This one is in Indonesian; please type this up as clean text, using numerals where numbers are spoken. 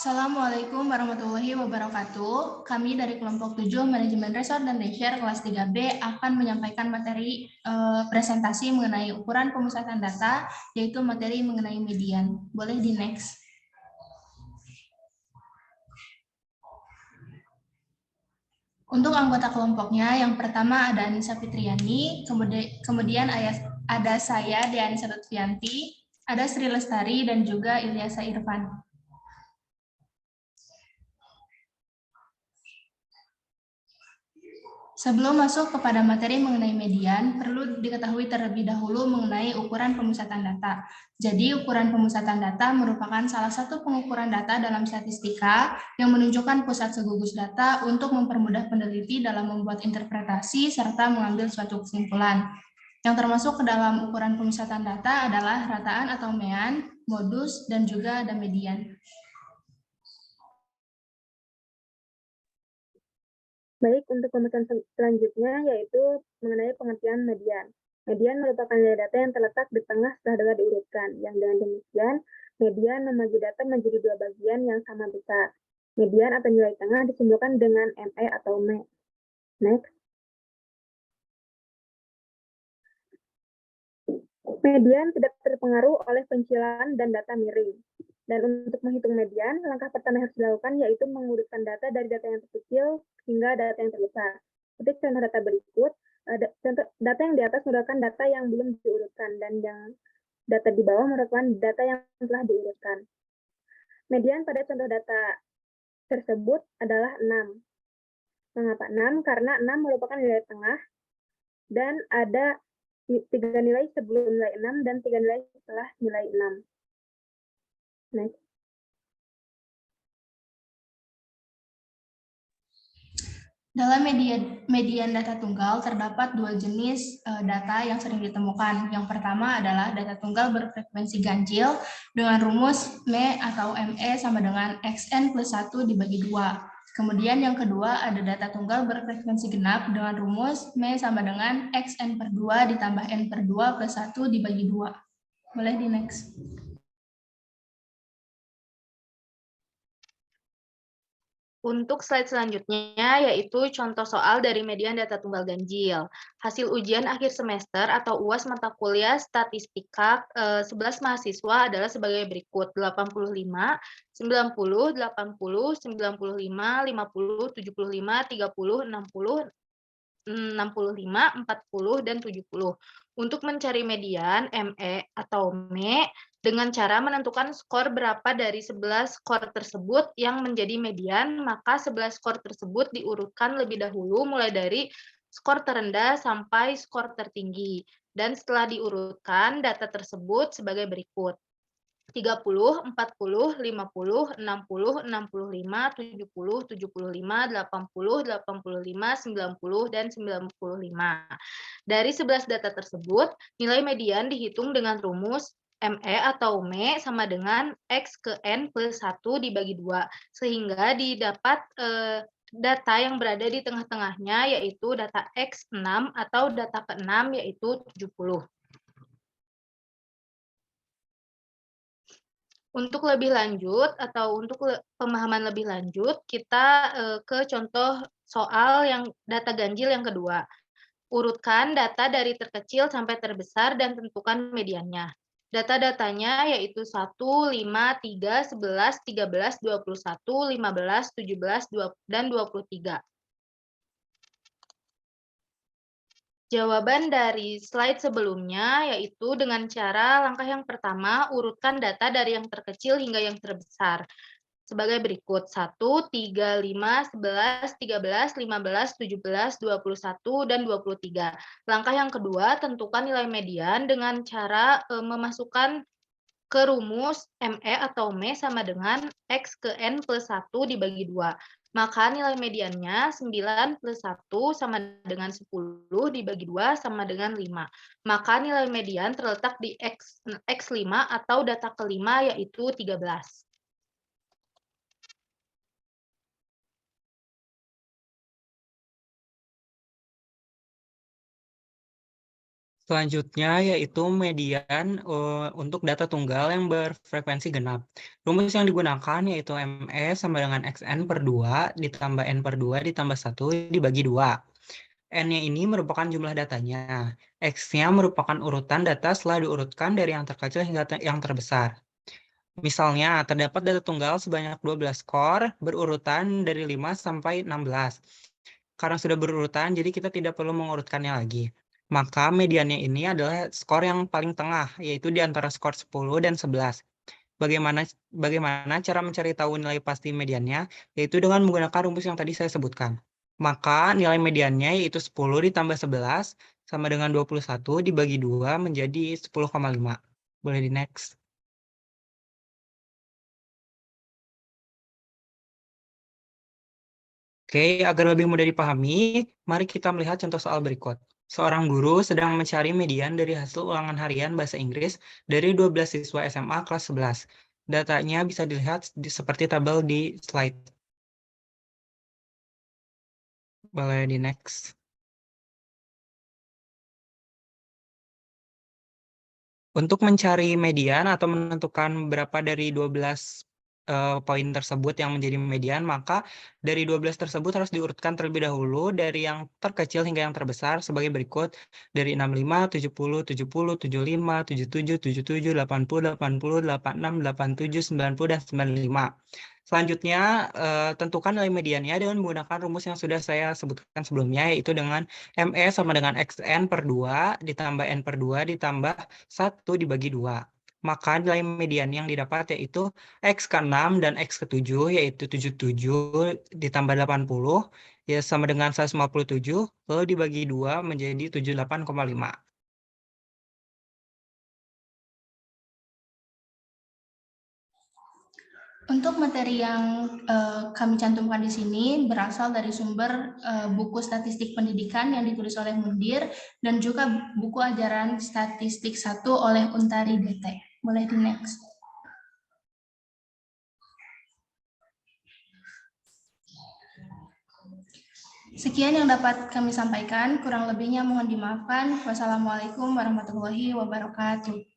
Assalamualaikum warahmatullahi wabarakatuh. Kami dari kelompok 7 Manajemen Resort dan Leisure kelas 3B akan menyampaikan materi presentasi mengenai ukuran pemusatan data, yaitu materi mengenai median. Boleh di next. Untuk anggota kelompoknya, yang pertama ada Anissa Fitriani, kemudian ada saya, Deanissa Lutfianti, ada Sri Lestari, dan juga Ilyasa Irfan. Sebelum masuk kepada materi mengenai median, perlu diketahui terlebih dahulu mengenai ukuran pemusatan data. Jadi, ukuran pemusatan data merupakan salah satu pengukuran data dalam statistika yang menunjukkan pusat segugus data untuk mempermudah peneliti dalam membuat interpretasi serta mengambil suatu kesimpulan. Yang termasuk ke dalam ukuran pemusatan data adalah rataan atau mean, modus, dan juga ada median. Baik, untuk pembahasan selanjutnya yaitu mengenai pengertian median. Median merupakan nilai data yang terletak di tengah setelah data diurutkan. Yang dengan demikian, median membagi data menjadi dua bagian yang sama besar. Median atau nilai tengah disimbolkan dengan ME atau ME. Next. Median tidak terpengaruh oleh pencilan dan data miring. Dan untuk menghitung median, langkah pertama yang harus dilakukan yaitu mengurutkan data dari data yang terkecil hingga data yang terbesar. Seperti contoh data berikut, contoh data yang di atas merupakan data yang belum diurutkan dan yang data di bawah merupakan data yang telah diurutkan. Median pada contoh data tersebut adalah 6. Mengapa 6? Karena 6 merupakan nilai tengah dan ada 3 nilai sebelum nilai 6 dan 3 nilai setelah nilai 6. Next. Dalam median data tunggal terdapat dua jenis data yang sering ditemukan. Yang pertama adalah data tunggal berfrekuensi ganjil dengan rumus ME atau ME sama dengan XN plus 1 dibagi 2. Kemudian yang kedua ada data tunggal berfrekuensi genap dengan rumus ME sama dengan XN per 2 ditambah N per 2 plus 1 dibagi 2. Boleh di next. Untuk slide selanjutnya yaitu contoh soal dari median data tunggal ganjil. Hasil ujian akhir semester atau UAS mata kuliah statistika 11 mahasiswa adalah sebagai berikut: 85, 90, 80, 95, 50, 75, 30, 60, 65, 40, dan 70. Untuk mencari median ME atau ME dengan cara menentukan skor berapa dari 11 skor tersebut yang menjadi median, maka 11 skor tersebut diurutkan lebih dahulu mulai dari skor terendah sampai skor tertinggi. Dan setelah diurutkan, data tersebut sebagai berikut: 30, 40, 50, 60, 65, 70, 75, 80, 85, 90, dan 95. Dari 11 data tersebut, nilai median dihitung dengan rumus ME atau ME sama dengan X ke N plus 1 dibagi 2, sehingga didapat data yang berada di tengah-tengahnya, yaitu data X6 atau data ke-6, yaitu 70. Untuk lebih lanjut atau untuk pemahaman lebih lanjut, kita ke contoh soal yang data ganjil yang kedua. Urutkan data dari terkecil sampai terbesar dan tentukan mediannya. Data-datanya yaitu 1, 5, 3, 11, 13, 21, 15, 17, dan 23. Jawaban dari slide sebelumnya yaitu dengan cara langkah yang pertama, urutkan data dari yang terkecil hingga yang terbesar. Sebagai berikut: 1, 3, 5, 11, 13, 15, 17, 21, dan 23. Langkah yang kedua, tentukan nilai median dengan cara memasukkan ke rumus ME atau ME sama dengan X ke N plus 1 dibagi 2. Maka nilai mediannya 9 plus 1 sama dengan 10 dibagi 2 sama dengan 5. Maka nilai median terletak di X5 atau data kelima yaitu 13. Selanjutnya yaitu median untuk data tunggal yang berfrekuensi genap. Rumus yang digunakan yaitu ME sama dengan XN per 2 ditambah N per 2 ditambah 1 dibagi 2. N-nya ini merupakan jumlah datanya. X-nya merupakan urutan data setelah diurutkan dari yang terkecil hingga yang terbesar. Misalnya, terdapat data tunggal sebanyak 12 skor berurutan dari 5 sampai 16. Karena sudah berurutan, jadi kita tidak perlu mengurutkannya lagi. Maka mediannya ini adalah skor yang paling tengah, yaitu di antara skor 10 dan 11. Bagaimana cara mencari tahu nilai pasti mediannya? Yaitu dengan menggunakan rumus yang tadi saya sebutkan. Maka nilai mediannya yaitu 10 ditambah 11 sama dengan 21 dibagi 2 menjadi 10,5. Boleh di next. Oke, agar lebih mudah dipahami, mari kita melihat contoh soal berikut. Seorang guru sedang mencari median dari hasil ulangan harian bahasa Inggris dari 12 siswa SMA kelas 11. Datanya bisa dilihat seperti tabel di slide. Boleh di next. Untuk mencari median atau menentukan berapa dari 12 poin tersebut yang menjadi median, maka dari 12 tersebut harus diurutkan terlebih dahulu dari yang terkecil hingga yang terbesar sebagai berikut. Dari 65, 70, 70, 75, 77, 77, 80, 80, 86, 87, 90, dan 95. Selanjutnya, tentukan nilai mediannya dengan menggunakan rumus yang sudah saya sebutkan sebelumnya, yaitu dengan ME sama dengan XN per 2 ditambah N per 2 ditambah 1 dibagi 2. Maka nilai median yang didapat yaitu X ke-6 dan X ke-7, yaitu 77 ditambah 80, ya sama dengan 157, lalu dibagi 2 menjadi 78,5. Untuk materi yang kami cantumkan di sini berasal dari sumber buku statistik pendidikan yang ditulis oleh Mundir dan juga buku ajaran statistik 1 oleh Untari DT. Boleh di next. Sekian yang dapat kami sampaikan, kurang lebihnya mohon dimaafkan. Wassalamualaikum warahmatullahi wabarakatuh.